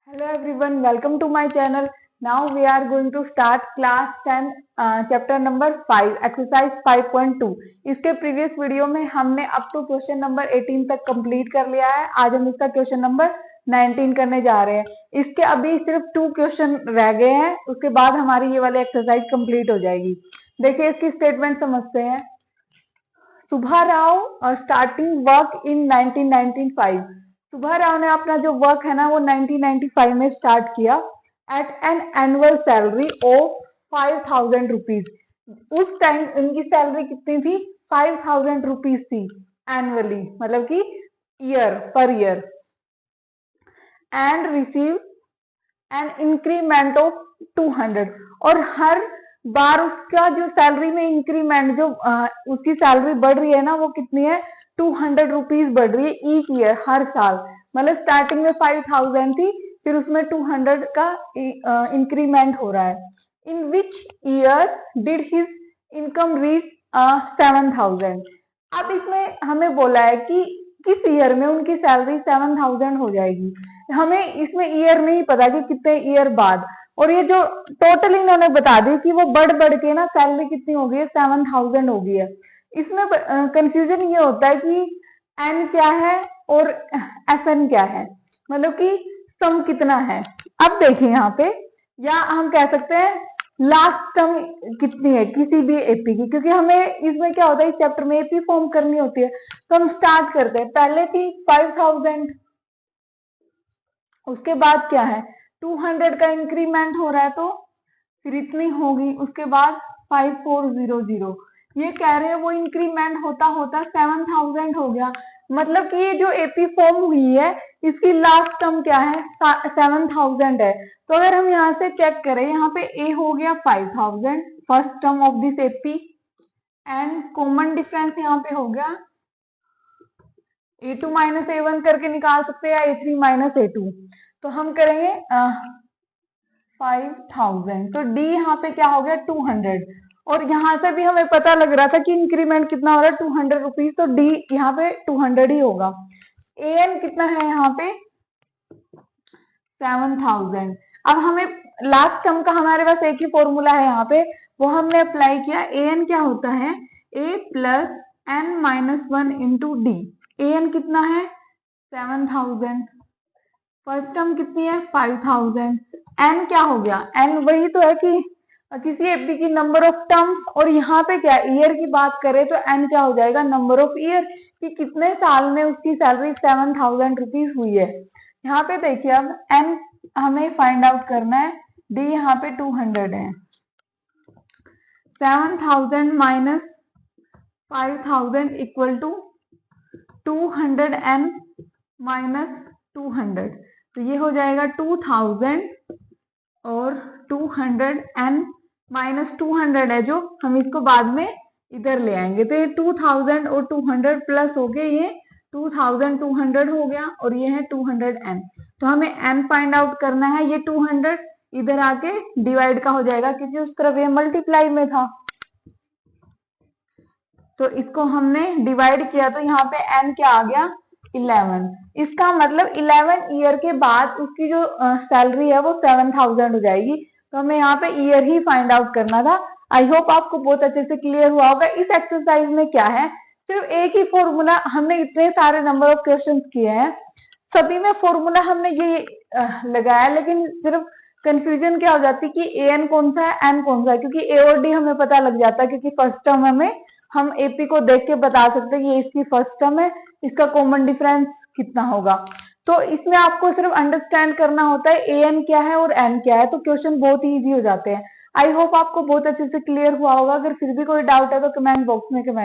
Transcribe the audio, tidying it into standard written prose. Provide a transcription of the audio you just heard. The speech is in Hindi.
Hello everyone, welcome to my channel. Now we are going to start class 10 chapter number 5 exercise 5.2. इसके प्रीवियस वीडियो में हमने अप टू क्वेश्चन नंबर 18 तक कंप्लीट कर लिया है। आज हम इसका क्वेश्चन नंबर 19 करने जा रहे हैं। इसके अभी सिर्फ 2 क्वेश्चन रह गए हैं, उसके बाद हमारी ये वाली एक्सरसाइज कंप्लीट हो जाएगी। देखिए इसकी स्टेटमेंट समझते हैं। सुभा राव स्टार्टिंग वर्क इन 1995। सुभा राव ने अपना जो वर्क है ना वो 1995 में स्टार्ट किया at an annual salary of 5000 rupees. उस टाइम उनकी सैलरी कितनी थी? 5000 रुपीज थी एनुअली, मतलब कि per year. And receive an increment of 200। और हर बार उसका जो सैलरी में इंक्रीमेंट जो उसकी सैलरी बढ़ रही है ना वो कितनी है? 200 रुपीज बढ़ रही है ईच ईयर, हर साल। मतलब स्टार्टिंग में 5000 थी, फिर उसमें 200 का इंक्रीमेंट हो रहा है। In which year did his income reach 7000। अब इसमें हमें बोला है कि किस ईयर में उनकी सैलरी 7000 हो जाएगी। हमें इसमें ईयर नहीं पता कि कितने ईयर बाद, और ये जो टोटल इन्होंने बता दी कि वो बढ़ के ना सैलरी कितनी हो गई है? 7000 हो गई है। इसमें कंफ्यूजन ये होता है कि एन क्या है और एस एन क्या है, मतलब कि सम कितना है। अब देखिए यहाँ पे, या हम कह सकते हैं लास्ट टर्म कितनी है किसी भी एपी की, क्योंकि हमें इसमें क्या होता है, इस चैप्टर में एपी फॉर्म करनी होती है। तो हम स्टार्ट करते हैं, पहले थी 5000, उसके बाद क्या है 200 का इंक्रीमेंट हो रहा है तो फिर इतनी होगी, उसके बाद 5400। ये कह रहे हैं वो इंक्रीमेंट होता होता 7000 हो गया। मतलब कि ये जो एपी फॉर्म हुई है इसकी लास्ट टर्म क्या है? 7000 है। तो अगर हम यहाँ से चेक करें, यहाँ पे ए हो गया 5000 first term of this AP, and common difference यहाँ पे हो गया A2 माइनस A1 करके निकाल सकते हैं, या A3 माइनस A2। तो हम करेंगे 5000, तो D यहाँ पे क्या हो गया 200। और यहां से भी हमें पता लग रहा था कि इंक्रीमेंट कितना हो रहा है 200 रुपीज, तो D यहाँ पे 200 ही होगा। AN कितना है यहाँ पे? 7000। अब हमें लास्ट टर्म का हमारे पास एक ही फॉर्मूला है यहाँ पे, वो हमने अप्लाई किया। AN क्या होता है? A plus N minus 1 into D. AN कितना है? 7000। फर्स्ट टर्म कितनी है? 5000। N क्या हो गया? N वही तो है कि किसी एपी की नंबर ऑफ टर्म्स, और यहाँ पे क्या ईयर की बात करें तो N क्या हो जाएगा? नंबर ऑफ ईयर, कि कितने साल में उसकी सैलरी 7000 रुपीज हुई है। यहाँ पे देखिए, अब N हमें फाइंड आउट करना है, D यहाँ पे 200 है। 7000 minus 5000 equal to 200N minus 200, तो ये हो जाएगा 2000, और 200N माइनस 200 है जो हम इसको बाद में इधर ले आएंगे। तो ये 2000 और 200 प्लस हो गए, ये 2200 हो गया, और ये है 200N। तो हमें N फाइंड आउट करना है। ये 200 इधर आके डिवाइड का हो जाएगा, क्योंकि उस तरफ ये मल्टीप्लाई में था, तो इसको हमने डिवाइड किया, तो यहाँ पे N क्या आ गया? 11। इसका मतलब 11 ईयर के बाद उसकी जो सैलरी है वो 7000 हो जाएगी। तो हमें यहाँ पे ईयर ही फाइंड आउट करना था। आई होप आपको बहुत अच्छे से क्लियर हुआ होगा। इस एक्सरसाइज में क्या है, सिर्फ एक ही फॉर्मूला, हमने इतने सारे नंबर ऑफ क्वेश्चन किए हैं, सभी में फॉर्मूला हमने ये लगाया, लेकिन सिर्फ कंफ्यूजन क्या हो जाती है कि AN कौन सा है, N कौन सा है, क्योंकि A और D हमें पता लग जाता है, क्योंकि फर्स्ट टर्म हमें हम एपी को देख के बता सकते हैं कि ये इसकी फर्स्ट टर्म है, इसका कॉमन डिफरेंस कितना होगा। तो इसमें आपको सिर्फ अंडरस्टैंड करना होता है AN क्या है और N क्या है, तो क्वेश्चन बहुत ही इजी हो जाते हैं। आई होप आपको बहुत अच्छे से क्लियर हुआ होगा। अगर फिर भी कोई डाउट है तो कमेंट बॉक्स में कमेंट